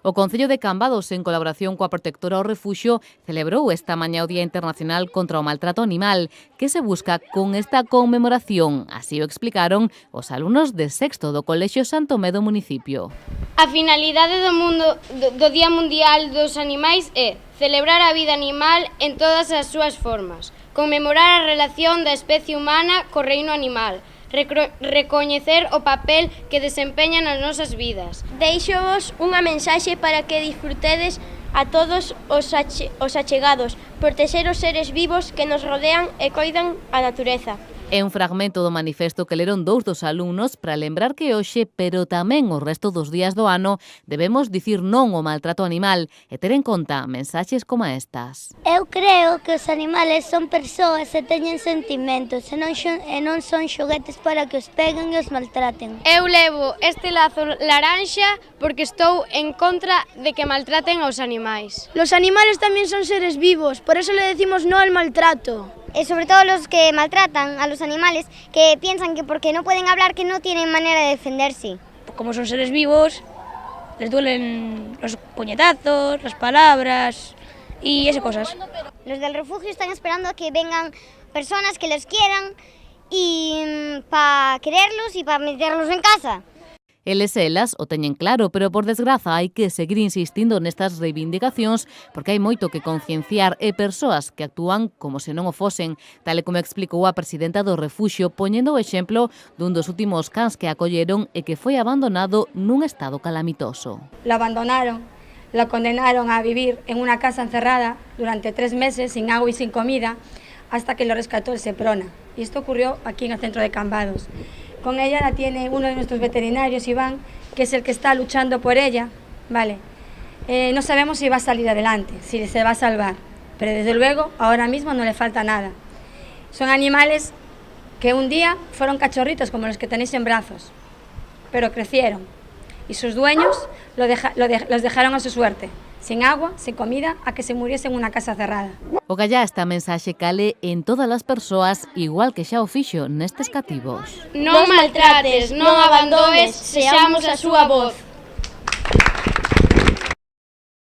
O Concello de Cambados, en colaboración coa Protectora ao Refuxio, celebrou esta mañá o Día Internacional contra o Maltrato Animal, que se busca con esta conmemoración. Así o explicaron os alumnos de sexto do Colexio Santo Tomé do municipio. A finalidade do Día Mundial dos Animais é celebrar a vida animal en todas as súas formas, conmemorar a relación da especie humana co reino animal, recoñecer o papel que desempeñan nas nosas vidas. Deixovos unha mensaxe para que disfrutedes a todos os achegados, protexer os seres vivos que nos rodean e coidan a natureza. É un fragmento do manifesto que leron dous dos alumnos para lembrar que hoxe, pero tamén o resto dos días do ano, debemos dicir non ao maltrato animal e ter en conta mensaxes como estas. Eu creo que os animales son persoas e teñen sentimentos e non son xoguetes para que os peguen e os maltraten. Eu levo este lazo laranxa porque estou en contra de que maltraten aos animais. Los animales tamén son seres vivos, por eso le decimos no al maltrato. Y sobre todo los que maltratan a los animales, que piensan que porque no pueden hablar que no tienen manera de defenderse. Como son seres vivos, les duelen los puñetazos, las palabras y esas cosas. Los del refugio están esperando a que vengan personas que los quieran y para quererlos y para meterlos en casa. Eles e elas o teñen claro, pero por desgraza hai que seguir insistindo nestas reivindicacións porque hai moito que concienciar e persoas que actúan como se non o fosen, tal e como explicou a presidenta do refuxio, poñendo o exemplo dun dos últimos cans que acolleron e que foi abandonado nun estado calamitoso. Lo abandonaron, lo condenaron a vivir en una casa encerrada durante 3 meses sin agua y sin comida hasta que lo rescató el Seprona. Y esto ocurrió aquí en el centro de Cambados. Con ella la tiene uno de nuestros veterinarios, Iván, que es el que está luchando por ella, ¿vale? No sabemos si va a salir adelante, si se va a salvar, pero desde luego ahora mismo no le falta nada. Son animales que un día fueron cachorritos como los que tenéis en brazos, pero crecieron y sus dueños los dejaron a su suerte, sin agua, sin comida, a que se muriesen en una casa cerrada. O gallá esta mensaxe cale en todas as persoas, igual que xa o fixo nestes cativos. Non maltrates, non abandones, sexamos a súa voz.